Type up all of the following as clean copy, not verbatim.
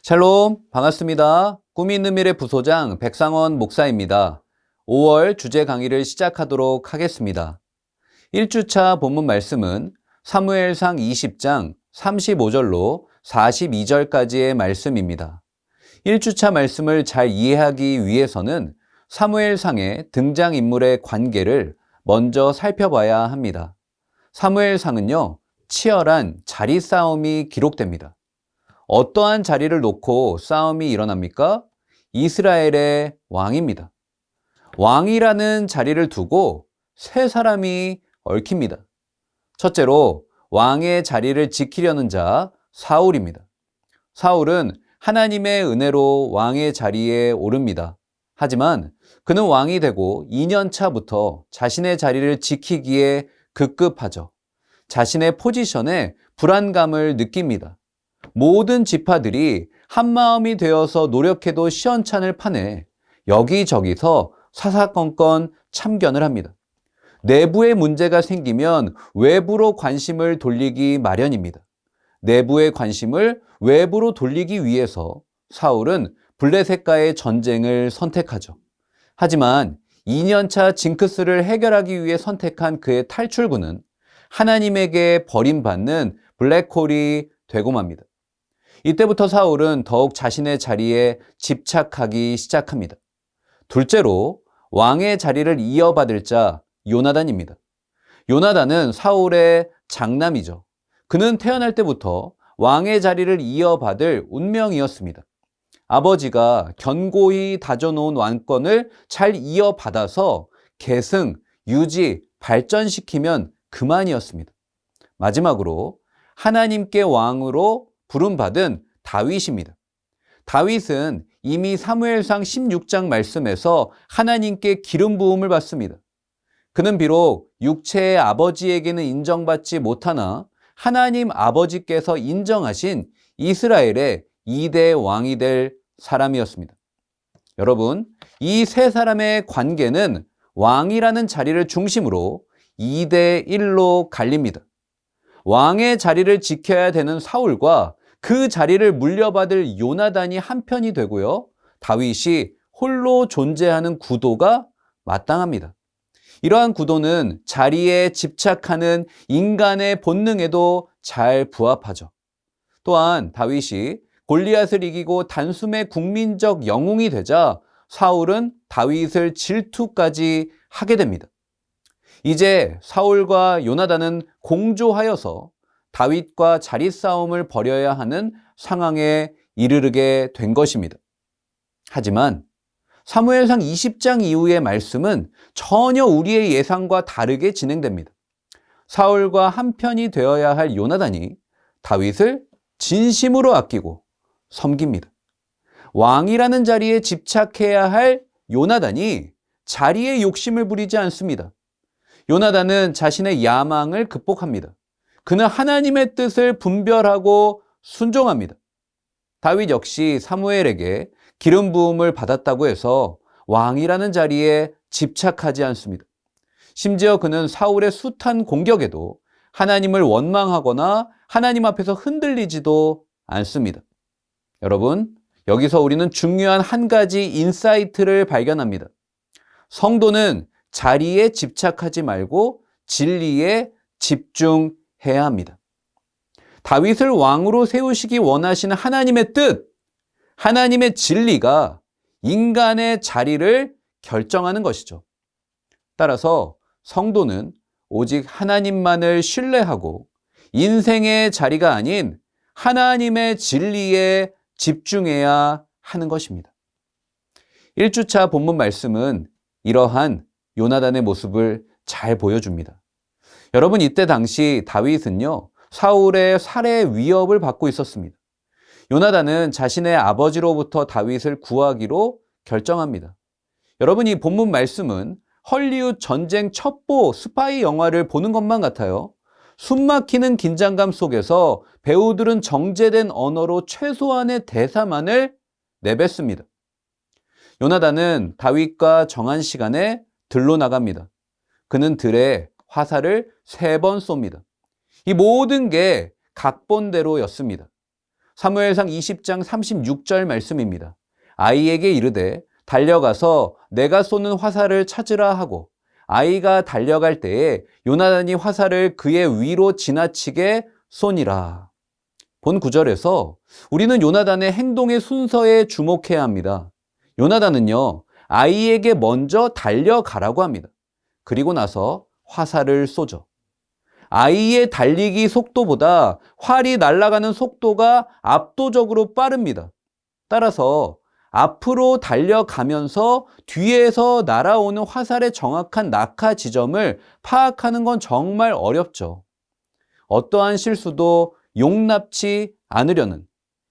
샬롬, 반갑습니다. 꿈이 있는 미래 부소장 백상원 목사입니다. 5월 주제 강의를 시작하도록 하겠습니다. 1주차 본문 말씀은 사무엘상 20장 35절로 42절까지의 말씀입니다. 1주차 말씀을 잘 이해하기 위해서는 사무엘상의 등장인물의 관계를 먼저 살펴봐야 합니다. 사무엘상은요, 치열한 자리 싸움이 기록됩니다. 어떠한 자리를 놓고 싸움이 일어납니까? 이스라엘의 왕입니다. 왕이라는 자리를 두고 세 사람이 얽힙니다. 첫째로 왕의 자리를 지키려는 자 사울입니다. 사울은 하나님의 은혜로 왕의 자리에 오릅니다. 하지만 그는 왕이 되고 2년 차부터 자신의 자리를 지키기에 급급하죠. 자신의 포지션에 불안감을 느낍니다. 모든 지파들이 한마음이 되어서 노력해도 시원찮을 판에 여기저기서 사사건건 참견을 합니다. 내부에 문제가 생기면 외부로 관심을 돌리기 마련입니다. 내부의 관심을 외부로 돌리기 위해서 사울은 블레셋과의 전쟁을 선택하죠. 하지만 2년차 징크스를 해결하기 위해 선택한 그의 탈출구는 하나님에게 버림받는 블랙홀이 되고 맙니다. 이때부터 사울은 더욱 자신의 자리에 집착하기 시작합니다. 둘째로 왕의 자리를 이어받을 자 요나단입니다. 요나단은 사울의 장남이죠. 그는 태어날 때부터 왕의 자리를 이어받을 운명이었습니다. 아버지가 견고히 다져놓은 왕권을 잘 이어받아서 계승, 유지, 발전시키면 그만이었습니다. 마지막으로 하나님께 왕으로 부름받은 다윗입니다. 다윗은 이미 사무엘상 16장 말씀에서 하나님께 기름 부음을 받습니다. 그는 비록 육체의 아버지에게는 인정받지 못하나 하나님 아버지께서 인정하신 이스라엘의 2대 왕이 될 사람이었습니다. 여러분, 이 세 사람의 관계는 왕이라는 자리를 중심으로 2대 1로 갈립니다. 왕의 자리를 지켜야 되는 사울과 그 자리를 물려받을 요나단이 한편이 되고요. 다윗이 홀로 존재하는 구도가 마땅합니다. 이러한 구도는 자리에 집착하는 인간의 본능에도 잘 부합하죠. 또한 다윗이 골리앗을 이기고 단숨에 국민적 영웅이 되자 사울은 다윗을 질투까지 하게 됩니다. 이제 사울과 요나단은 공조하여서 다윗과 자리 싸움을 벌여야 하는 상황에 이르게 된 것입니다. 하지만 사무엘상 20장 이후의 말씀은 전혀 우리의 예상과 다르게 진행됩니다. 사울과 한편이 되어야 할 요나단이 다윗을 진심으로 아끼고 섬깁니다. 왕이라는 자리에 집착해야 할 요나단이 자리에 욕심을 부리지 않습니다. 요나단은 자신의 야망을 극복합니다. 그는 하나님의 뜻을 분별하고 순종합니다. 다윗 역시 사무엘에게 기름 부음을 받았다고 해서 왕이라는 자리에 집착하지 않습니다. 심지어 그는 사울의 숱한 공격에도 하나님을 원망하거나 하나님 앞에서 흔들리지도 않습니다. 여러분, 여기서 우리는 중요한 한 가지 인사이트를 발견합니다. 성도는 자리에 집착하지 말고 진리에 집중해야 합니다. 다윗을 왕으로 세우시기 원하시는 하나님의 뜻, 하나님의 진리가 인간의 자리를 결정하는 것이죠. 따라서 성도는 오직 하나님만을 신뢰하고 인생의 자리가 아닌 하나님의 진리에 집중해야 하는 것입니다. 1주차 본문 말씀은 이러한 요나단의 모습을 잘 보여줍니다. 여러분, 이때 당시 다윗은요, 사울의 살해 위협을 받고 있었습니다. 요나단은 자신의 아버지로부터 다윗을 구하기로 결정합니다. 여러분, 이 본문 말씀은 헐리우드 전쟁 첩보 스파이 영화를 보는 것만 같아요. 숨막히는 긴장감 속에서 배우들은 정제된 언어로 최소한의 대사만을 내뱉습니다. 요나단은 다윗과 정한 시간에 들로 나갑니다. 그는 들에 화살을 3번 쏩니다. 이 모든 게 각본대로였습니다. 사무엘상 20장 36절 말씀입니다. 아이에게 이르되 달려가서 내가 쏘는 화살을 찾으라 하고 아이가 달려갈 때에 요나단이 화살을 그의 위로 지나치게 쏘니라. 본 구절에서 우리는 요나단의 행동의 순서에 주목해야 합니다. 요나단은요, 아이에게 먼저 달려가라고 합니다. 그리고 나서 화살을 쏘죠. 아이의 달리기 속도보다 활이 날아가는 속도가 압도적으로 빠릅니다. 따라서 앞으로 달려가면서 뒤에서 날아오는 화살의 정확한 낙하 지점을 파악하는 건 정말 어렵죠. 어떠한 실수도 용납치 않으려는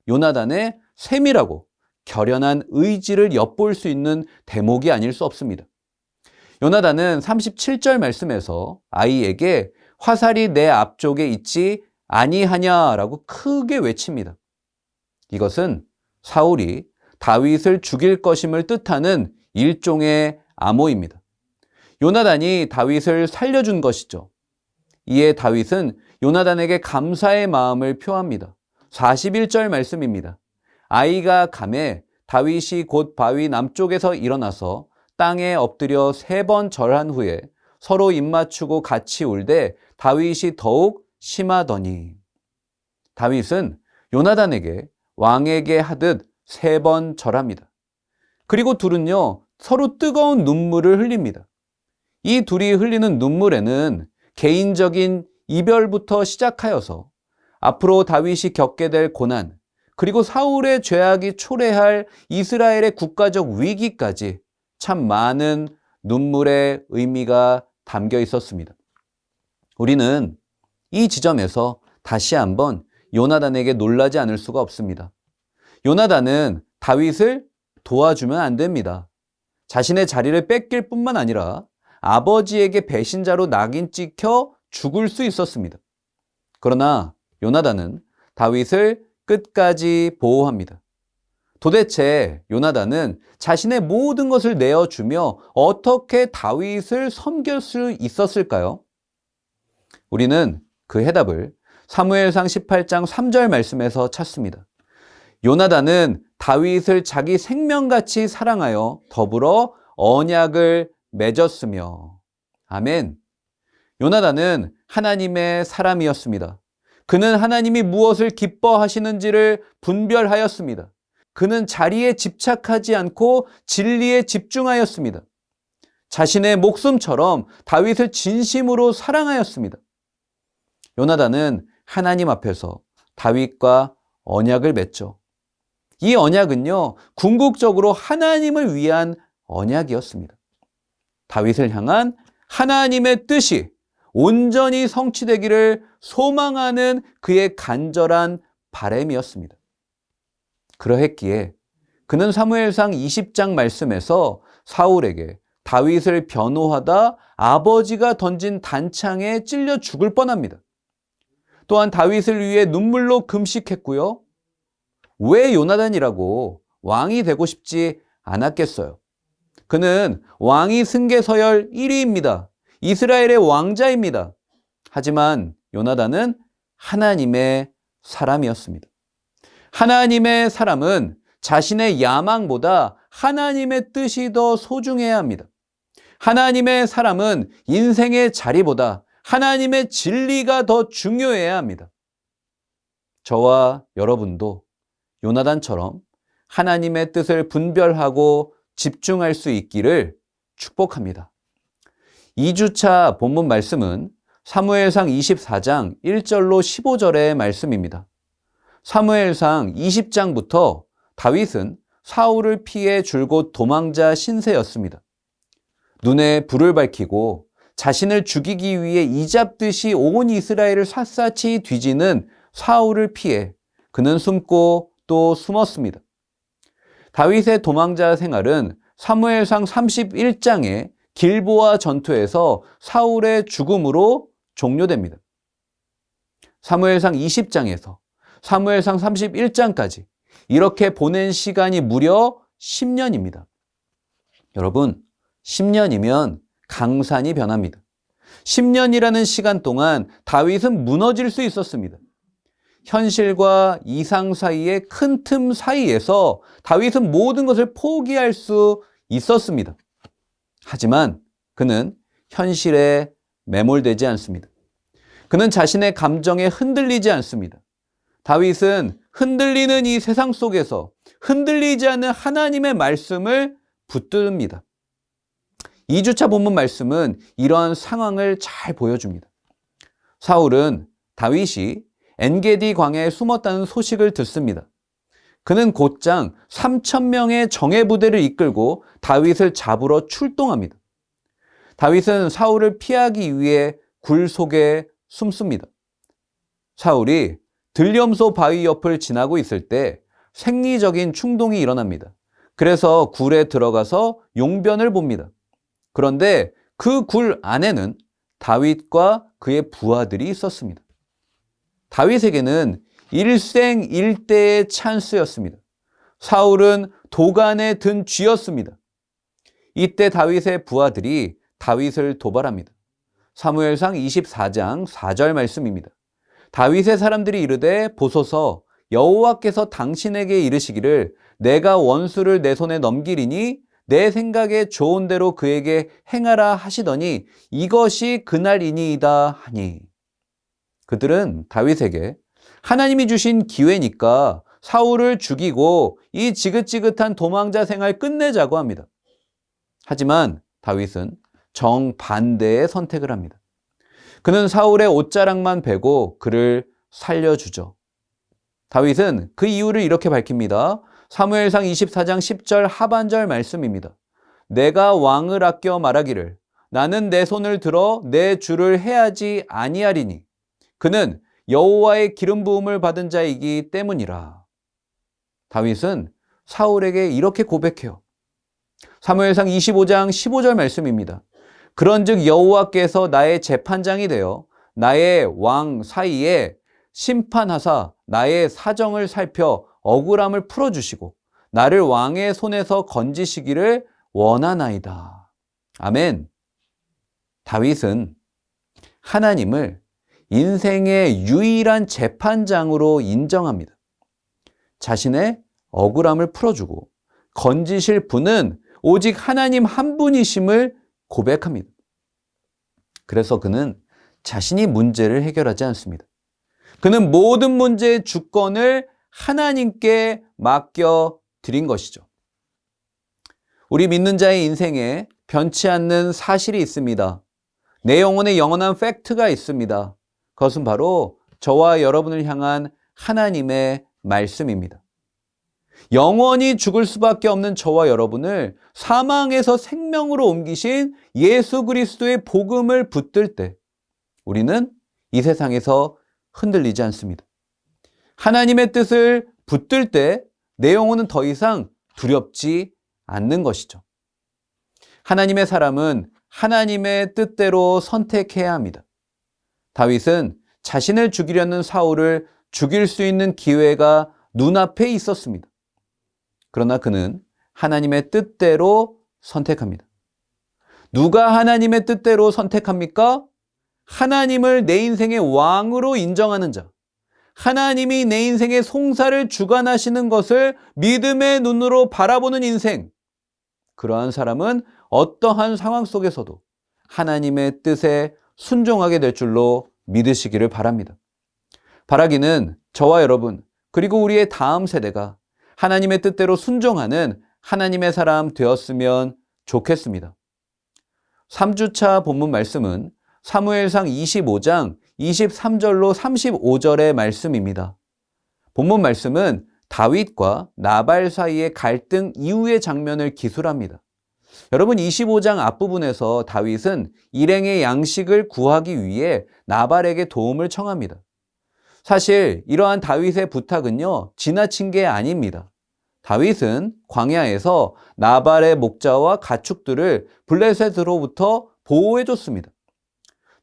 요나단의 세밀하고 결연한 의지를 엿볼 수 있는 대목이 아닐 수 없습니다. 요나단은 37절 말씀에서 아이에게 화살이 내 앞쪽에 있지 아니하냐라고 크게 외칩니다. 이것은 사울이 다윗을 죽일 것임을 뜻하는 일종의 암호입니다. 요나단이 다윗을 살려준 것이죠. 이에 다윗은 요나단에게 감사의 마음을 표합니다. 41절 말씀입니다. 아이가 가매 다윗이 곧 바위 남쪽에서 일어나서 땅에 엎드려 3번 절한 후에 서로 입맞추고 같이 울되 다윗이 더욱 심하더니. 다윗은 요나단에게 왕에게 하듯 3번 절합니다. 그리고 둘은요, 서로 뜨거운 눈물을 흘립니다. 이 둘이 흘리는 눈물에는 개인적인 이별부터 시작하여서 앞으로 다윗이 겪게 될 고난, 그리고 사울의 죄악이 초래할 이스라엘의 국가적 위기까지 참 많은 눈물의 의미가 담겨 있었습니다. 우리는 이 지점에서 다시 한번 요나단에게 놀라지 않을 수가 없습니다. 요나단은 다윗을 도와주면 안 됩니다. 자신의 자리를 뺏길 뿐만 아니라 아버지에게 배신자로 낙인 찍혀 죽을 수 있었습니다. 그러나 요나단은 다윗을 끝까지 보호합니다. 도대체 요나단은 자신의 모든 것을 내어주며 어떻게 다윗을 섬길 수 있었을까요? 우리는 그 해답을 사무엘상 18장 3절 말씀에서 찾습니다. 요나단은 다윗을 자기 생명같이 사랑하여 더불어 언약을 맺었으며. 아멘. 요나단은 하나님의 사람이었습니다. 그는 하나님이 무엇을 기뻐하시는지를 분별하였습니다. 그는 자리에 집착하지 않고 진리에 집중하였습니다. 자신의 목숨처럼 다윗을 진심으로 사랑하였습니다. 요나단은 하나님 앞에서 다윗과 언약을 맺죠. 이 언약은요, 궁극적으로 하나님을 위한 언약이었습니다. 다윗을 향한 하나님의 뜻이 온전히 성취되기를 소망하는 그의 간절한 바람이었습니다. 그러했기에 그는 사무엘상 20장 말씀에서 사울에게 다윗을 변호하다 아버지가 던진 단창에 찔려 죽을 뻔합니다. 또한 다윗을 위해 눈물로 금식했고요. 왜 요나단이라고 왕이 되고 싶지 않았겠어요? 그는 왕위 승계 서열 1위입니다. 이스라엘의 왕자입니다. 하지만 요나단은 하나님의 사람이었습니다. 하나님의 사람은 자신의 야망보다 하나님의 뜻이 더 소중해야 합니다. 하나님의 사람은 인생의 자리보다 하나님의 진리가 더 중요해야 합니다. 저와 여러분도 요나단처럼 하나님의 뜻을 분별하고 집중할 수 있기를 축복합니다. 2주차 본문 말씀은 사무엘상 24장 1절로 15절의 말씀입니다. 사무엘상 20장부터 다윗은 사울을 피해 줄곧 도망자 신세였습니다. 눈에 불을 밝히고 자신을 죽이기 위해 이잡듯이 온 이스라엘을 샅샅이 뒤지는 사울을 피해 그는 숨고 또 숨었습니다. 다윗의 도망자 생활은 사무엘상 31장의 길보아 전투에서 사울의 죽음으로 종료됩니다. 사무엘상 20장에서 사무엘상 31장까지 이렇게 보낸 시간이 무려 10년입니다. 여러분, 10년이면 강산이 변합니다. 10년이라는 시간 동안 다윗은 무너질 수 있었습니다. 현실과 이상 사이의 큰 틈 사이에서 다윗은 모든 것을 포기할 수 있었습니다. 하지만 그는 현실에 매몰되지 않습니다. 그는 자신의 감정에 흔들리지 않습니다. 다윗은 흔들리는 이 세상 속에서 흔들리지 않는 하나님의 말씀을 붙듭니다. 2주차 본문 말씀은 이러한 상황을 잘 보여줍니다. 사울은 다윗이 엔게디 광야에 숨었다는 소식을 듣습니다. 그는 곧장 3,000명의 정예부대를 이끌고 다윗을 잡으러 출동합니다. 다윗은 사울을 피하기 위해 굴 속에 숨습니다. 사울이 들염소 바위 옆을 지나고 있을 때 생리적인 충동이 일어납니다. 그래서 굴에 들어가서 용변을 봅니다. 그런데 그 굴 안에는 다윗과 그의 부하들이 있었습니다. 다윗에게는 일생일대의 찬스였습니다. 사울은 도간에 든 쥐였습니다. 이때 다윗의 부하들이 다윗을 도발합니다. 사무엘상 24장 4절 말씀입니다. 다윗의 사람들이 이르되 보소서 여호와께서 당신에게 이르시기를 내가 원수를 내 손에 넘기리니 내 생각에 좋은 대로 그에게 행하라 하시더니 이것이 그날이니이다 하니. 그들은 다윗에게 하나님이 주신 기회니까 사울을 죽이고 이 지긋지긋한 도망자 생활 끝내자고 합니다. 하지만 다윗은 정반대의 선택을 합니다. 그는 사울의 옷자락만 베고 그를 살려주죠. 다윗은 그 이유를 이렇게 밝힙니다. 사무엘상 24장 10절 하반절 말씀입니다. 내가 왕을 아껴 말하기를 나는 내 손을 들어 내 주를 해하지 아니하리니 그는 여호와의 기름 부음을 받은 자이기 때문이라. 다윗은 사울에게 이렇게 고백해요. 사무엘상 25장 15절 말씀입니다. 그런즉 여호와께서 나의 재판장이 되어 나의 왕 사이에 심판하사 나의 사정을 살펴 억울함을 풀어주시고 나를 왕의 손에서 건지시기를 원하나이다. 아멘. 다윗은 하나님을 인생의 유일한 재판장으로 인정합니다. 자신의 억울함을 풀어주고 건지실 분은 오직 하나님 한 분이심을 고백합니다. 그래서 그는 자신이 문제를 해결하지 않습니다. 그는 모든 문제의 주권을 하나님께 맡겨드린 것이죠. 우리 믿는 자의 인생에 변치 않는 사실이 있습니다. 내 영혼에 영원한 팩트가 있습니다. 그것은 바로 저와 여러분을 향한 하나님의 말씀입니다. 영원히 죽을 수밖에 없는 저와 여러분을 사망에서 생명으로 옮기신 예수 그리스도의 복음을 붙들 때 우리는 이 세상에서 흔들리지 않습니다. 하나님의 뜻을 붙들 때 내 영혼은 더 이상 두렵지 않는 것이죠. 하나님의 사람은 하나님의 뜻대로 선택해야 합니다. 다윗은 자신을 죽이려는 사울을 죽일 수 있는 기회가 눈앞에 있었습니다. 그러나 그는 하나님의 뜻대로 선택합니다. 누가 하나님의 뜻대로 선택합니까? 하나님을 내 인생의 왕으로 인정하는 자, 하나님이 내 인생의 송사를 주관하시는 것을 믿음의 눈으로 바라보는 인생, 그러한 사람은 어떠한 상황 속에서도 하나님의 뜻에 순종하게 될 줄로 믿으시기를 바랍니다. 바라기는 저와 여러분 그리고 우리의 다음 세대가 하나님의 뜻대로 순종하는 하나님의 사람 되었으면 좋겠습니다. 3주차 본문 말씀은 사무엘상 25장 23절로 35절의 말씀입니다. 본문 말씀은 다윗과 나발 사이의 갈등 이후의 장면을 기술합니다. 여러분 25장 앞부분에서 다윗은 일행의 양식을 구하기 위해 나발에게 도움을 청합니다. 사실 이러한 다윗의 부탁은요, 지나친 게 아닙니다. 다윗은 광야에서 나발의 목자와 가축들을 블레셋으로부터 보호해줬습니다.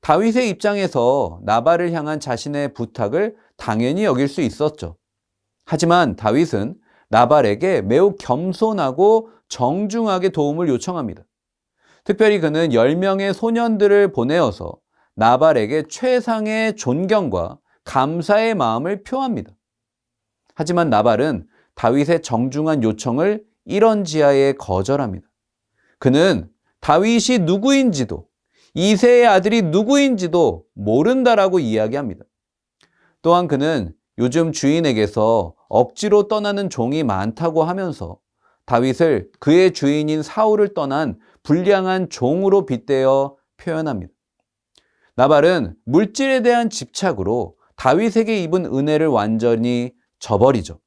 다윗의 입장에서 나발을 향한 자신의 부탁을 당연히 여길 수 있었죠. 하지만 다윗은 나발에게 매우 겸손하고 정중하게 도움을 요청합니다. 특별히 그는 10명의 소년들을 보내어서 나발에게 최상의 존경과 감사의 마음을 표합니다. 하지만 나발은 다윗의 정중한 요청을 이런지하에 거절합니다. 그는 다윗이 누구인지도 이새의 아들이 누구인지도 모른다라고 이야기합니다. 또한 그는 요즘 주인에게서 억지로 떠나는 종이 많다고 하면서 다윗을 그의 주인인 사울을 떠난 불량한 종으로 빗대어 표현합니다. 나발은 물질에 대한 집착으로 다윗에게 입은 은혜를 완전히 저버리죠.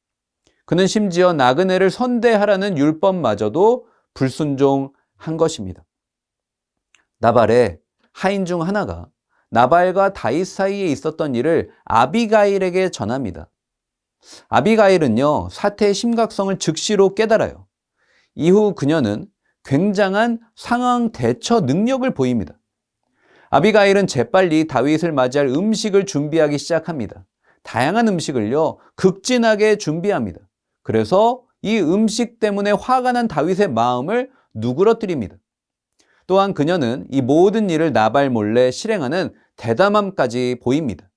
그는 심지어 나그네를 선대하라는 율법마저도 불순종한 것입니다. 나발의 하인 중 하나가 나발과 다윗 사이에 있었던 일을 아비가일에게 전합니다. 아비가일은요, 사태의 심각성을 즉시로 깨달아요. 이후 그녀는 굉장한 상황 대처 능력을 보입니다. 아비가일은 재빨리 다윗을 맞이할 음식을 준비하기 시작합니다. 다양한 음식을요, 극진하게 준비합니다. 그래서 이 음식 때문에 화가 난 다윗의 마음을 누그러뜨립니다. 또한 그녀는 이 모든 일을 나발 몰래 실행하는 대담함까지 보입니다.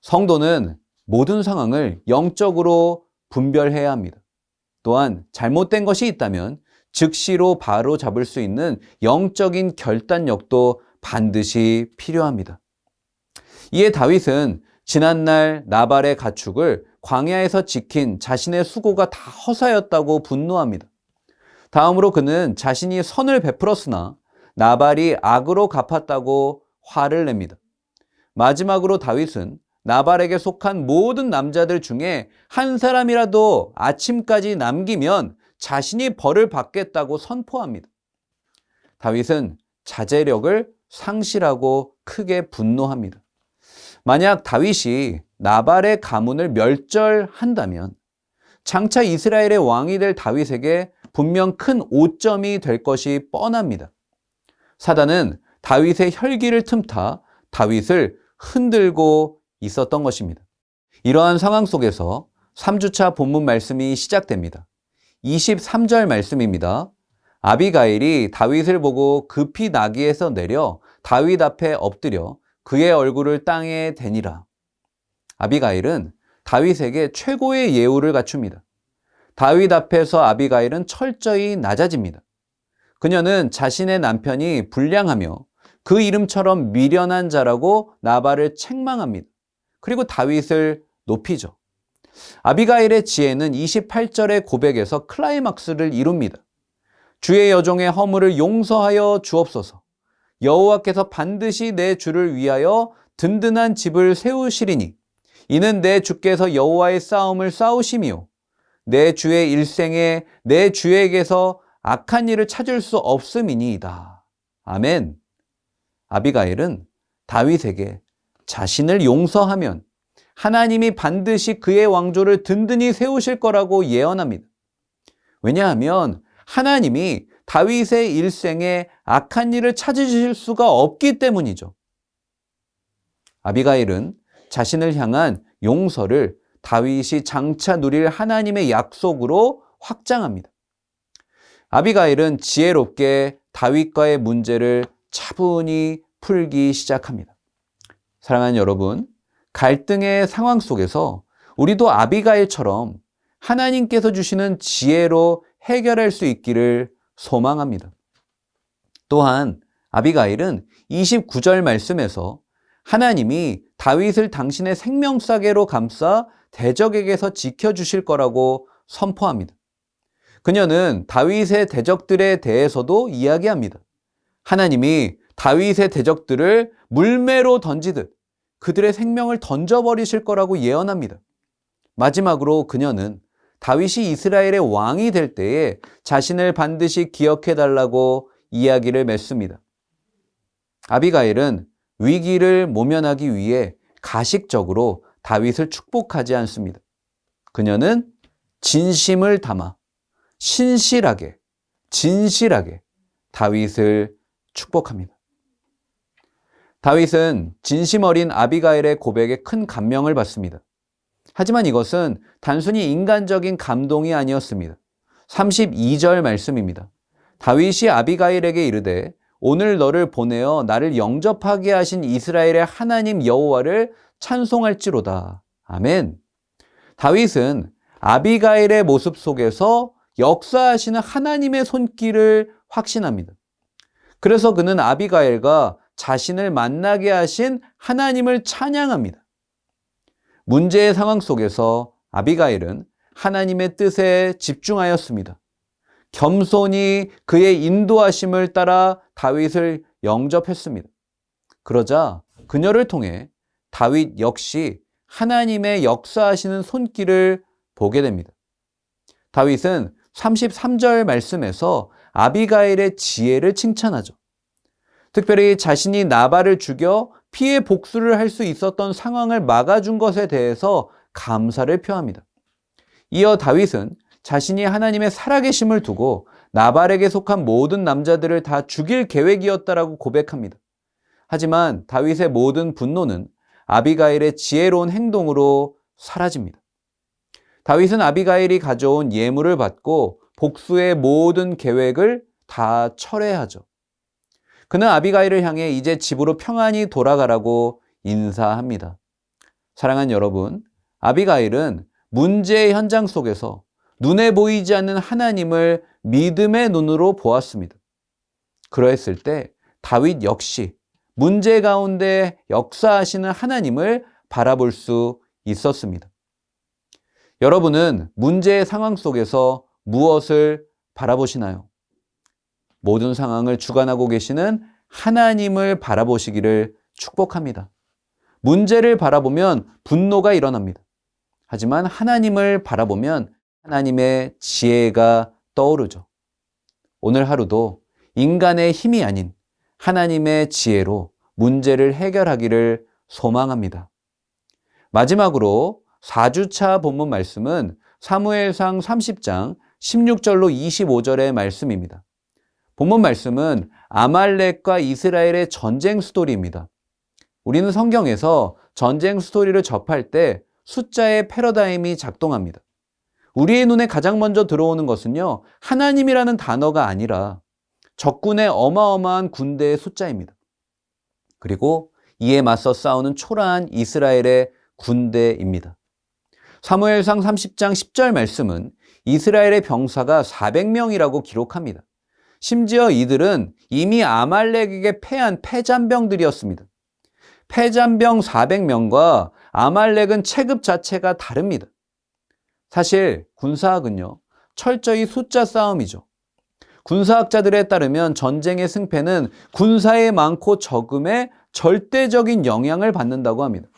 성도는 모든 상황을 영적으로 분별해야 합니다. 또한 잘못된 것이 있다면 즉시로 바로 잡을 수 있는 영적인 결단력도 반드시 필요합니다. 이에 다윗은 지난날 나발의 가축을 광야에서 지킨 자신의 수고가 다 허사였다고 분노합니다. 다음으로 그는 자신이 선을 베풀었으나 나발이 악으로 갚았다고 화를 냅니다. 마지막으로 다윗은 나발에게 속한 모든 남자들 중에 한 사람이라도 아침까지 남기면 자신이 벌을 받겠다고 선포합니다. 다윗은 자제력을 상실하고 크게 분노합니다. 만약 다윗이 나발의 가문을 멸절한다면 장차 이스라엘의 왕이 될 다윗에게 분명 큰 오점이 될 것이 뻔합니다. 사단은 다윗의 혈기를 틈타 다윗을 흔들고 있었던 것입니다. 이러한 상황 속에서 3주차 본문 말씀이 시작됩니다. 23절 말씀입니다. 아비가일이 다윗을 보고 급히 나귀에서 내려 다윗 앞에 엎드려 그의 얼굴을 땅에 대니라. 아비가일은 다윗에게 최고의 예우를 갖춥니다. 다윗 앞에서 아비가일은 철저히 낮아집니다. 그녀는 자신의 남편이 불량하며 그 이름처럼 미련한 자라고 나발을 책망합니다. 그리고 다윗을 높이죠. 아비가일의 지혜는 28절의 고백에서 클라이막스를 이룹니다. 주의 여종의 허물을 용서하여 주옵소서. 여호와께서 반드시 내 주를 위하여 든든한 집을 세우시리니 이는 내 주께서 여호와의 싸움을 싸우심이요 내 주의 일생에 내 주에게서 악한 일을 찾을 수 없음이니이다. 아멘. 아비가일은 다윗에게 자신을 용서하면 하나님이 반드시 그의 왕조를 든든히 세우실 거라고 예언합니다. 왜냐하면 하나님이 다윗의 일생에 악한 일을 찾으실 수가 없기 때문이죠. 아비가일은 자신을 향한 용서를 다윗이 장차 누릴 하나님의 약속으로 확장합니다. 아비가일은 지혜롭게 다윗과의 문제를 차분히 풀기 시작합니다. 사랑하는 여러분, 갈등의 상황 속에서 우리도 아비가일처럼 하나님께서 주시는 지혜로 해결할 수 있기를 소망합니다. 또한 아비가일은 29절 말씀에서 하나님이 다윗을 당신의 생명싸개로 감싸 대적에게서 지켜주실 거라고 선포합니다. 그녀는 다윗의 대적들에 대해서도 이야기합니다. 하나님이 다윗의 대적들을 물매로 던지듯 그들의 생명을 던져버리실 거라고 예언합니다. 마지막으로 그녀는 다윗이 이스라엘의 왕이 될 때에 자신을 반드시 기억해달라고 이야기를 맺습니다. 아비가일은 위기를 모면하기 위해 가식적으로 다윗을 축복하지 않습니다. 그녀는 진심을 담아 신실하게, 진실하게 다윗을 축복합니다. 다윗은 진심 어린 아비가일의 고백에 큰 감명을 받습니다. 하지만 이것은 단순히 인간적인 감동이 아니었습니다. 32절 말씀입니다. 다윗이 아비가일에게 이르되 오늘 너를 보내어 나를 영접하게 하신 이스라엘의 하나님 여호와를 찬송할지로다. 아멘. 다윗은 아비가일의 모습 속에서 역사하시는 하나님의 손길을 확신합니다. 그래서 그는 아비가일과 자신을 만나게 하신 하나님을 찬양합니다. 문제의 상황 속에서 아비가일은 하나님의 뜻에 집중하였습니다. 겸손히 그의 인도하심을 따라 다윗을 영접했습니다. 그러자 그녀를 통해 다윗 역시 하나님의 역사하시는 손길을 보게 됩니다. 다윗은 33절 말씀에서 아비가일의 지혜를 칭찬하죠. 특별히 자신이 나발을 죽여 피해 복수를 할 수 있었던 상황을 막아준 것에 대해서 감사를 표합니다. 이어 다윗은 자신이 하나님의 살아계심을 두고 나발에게 속한 모든 남자들을 다 죽일 계획이었다라고 고백합니다. 하지만 다윗의 모든 분노는 아비가일의 지혜로운 행동으로 사라집니다. 다윗은 아비가일이 가져온 예물을 받고 복수의 모든 계획을 다 철회하죠. 그는 아비가일을 향해 이제 집으로 평안히 돌아가라고 인사합니다. 사랑하는 여러분, 아비가일은 문제의 현장 속에서 눈에 보이지 않는 하나님을 믿음의 눈으로 보았습니다. 그러했을 때 다윗 역시 문제 가운데 역사하시는 하나님을 바라볼 수 있었습니다. 여러분은 문제의 상황 속에서 무엇을 바라보시나요? 모든 상황을 주관하고 계시는 하나님을 바라보시기를 축복합니다. 문제를 바라보면 분노가 일어납니다. 하지만 하나님을 바라보면 하나님의 지혜가 떠오르죠. 오늘 하루도 인간의 힘이 아닌 하나님의 지혜로 문제를 해결하기를 소망합니다. 마지막으로 4주차 본문 말씀은 사무엘상 30장 16절로 25절의 말씀입니다. 본문 말씀은 아말렉과 이스라엘의 전쟁 스토리입니다. 우리는 성경에서 전쟁 스토리를 접할 때 숫자의 패러다임이 작동합니다. 우리의 눈에 가장 먼저 들어오는 것은요, 하나님이라는 단어가 아니라 적군의 어마어마한 군대의 숫자입니다. 그리고 이에 맞서 싸우는 초라한 이스라엘의 군대입니다. 사무엘상 30장 10절 말씀은 이스라엘의 병사가 400명이라고 기록합니다. 심지어 이들은 이미 아말렉에게 패한 패잔병들이었습니다. 패잔병 400명과 아말렉은 체급 자체가 다릅니다. 사실 군사학은요, 철저히 숫자 싸움이죠. 군사학자들에 따르면 전쟁의 승패는 군사의 많고 적음에 절대적인 영향을 받는다고 합니다.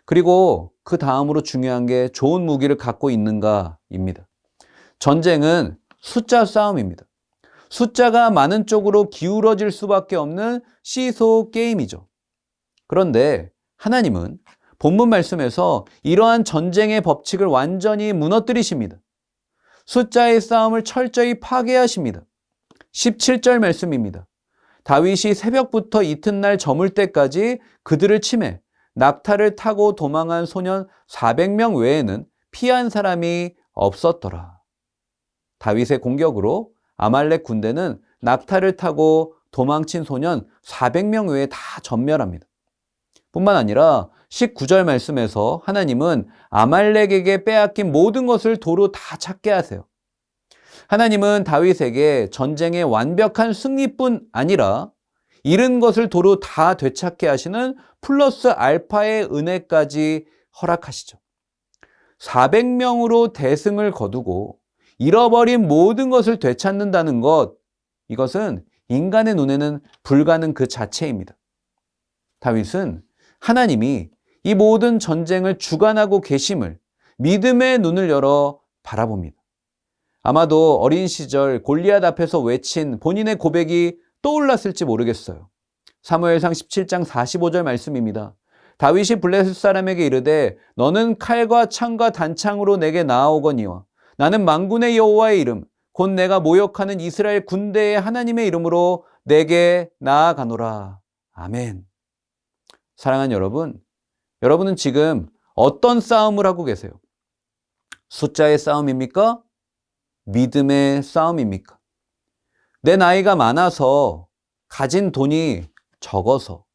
그리고 그 다음으로 중요한 게 좋은 무기를 갖고 있는가입니다. 전쟁은 숫자 싸움입니다. 숫자가 많은 쪽으로 기울어질 수밖에 없는 시소 게임이죠. 그런데 하나님은 본문 말씀에서 이러한 전쟁의 법칙을 완전히 무너뜨리십니다. 숫자의 싸움을 철저히 파괴하십니다. 17절 말씀입니다. 다윗이 새벽부터 이튿날 저물 때까지 그들을 치매 낙타를 타고 도망한 소년 400명 외에는 피한 사람이 없었더라. 다윗의 공격으로 아말렉 군대는 낙타를 타고 도망친 소년 400명 외에 다 전멸합니다. 뿐만 아니라 19절 말씀에서 하나님은 아말렉에게 빼앗긴 모든 것을 도로 다 찾게 하세요. 하나님은 다윗에게 전쟁의 완벽한 승리뿐 아니라 잃은 것을 도로 다 되찾게 하시는 플러스 알파의 은혜까지 허락하시죠. 400명으로 대승을 거두고 잃어버린 모든 것을 되찾는다는 것, 이것은 인간의 눈에는 불가능 그 자체입니다. 다윗은 하나님이 이 모든 전쟁을 주관하고 계심을 믿음의 눈을 열어 바라봅니다. 아마도 어린 시절 골리앗 앞에서 외친 본인의 고백이 떠올랐을지 모르겠어요. 사무엘상 17장 45절 말씀입니다. 다윗이 블레셋 사람에게 이르되 너는 칼과 창과 단창으로 내게 나아오거니와 나는 만군의 여호와의 이름 곧 내가 모욕하는 이스라엘 군대의 하나님의 이름으로 내게 나아가노라. 아멘. 사랑하는 여러분, 여러분은 지금 어떤 싸움을 하고 계세요? 숫자의 싸움입니까? 믿음의 싸움입니까? 내 나이가 많아서, 가진 돈이 적어서,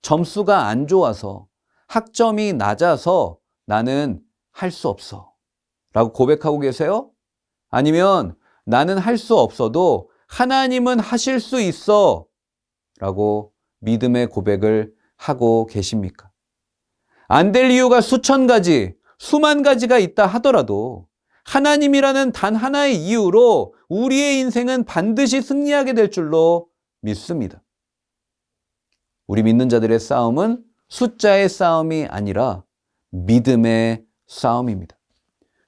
점수가 안 좋아서, 학점이 낮아서 나는 할 수 없어 라고 고백하고 계세요? 아니면 나는 할 수 없어도 하나님은 하실 수 있어 라고 믿음의 고백을 하고 계십니까? 안 될 이유가 수천 가지, 수만 가지가 있다 하더라도 하나님이라는 단 하나의 이유로 우리의 인생은 반드시 승리하게 될 줄로 믿습니다. 우리 믿는 자들의 싸움은 숫자의 싸움이 아니라 믿음의 싸움입니다.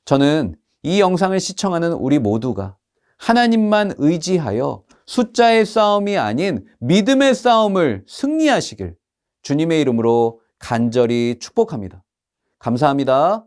저는 이 영상을 시청하는 우리 모두가 하나님만 의지하여 숫자의 싸움이 아닌 믿음의 싸움을 승리하시길 주님의 이름으로 간절히 축복합니다. 감사합니다.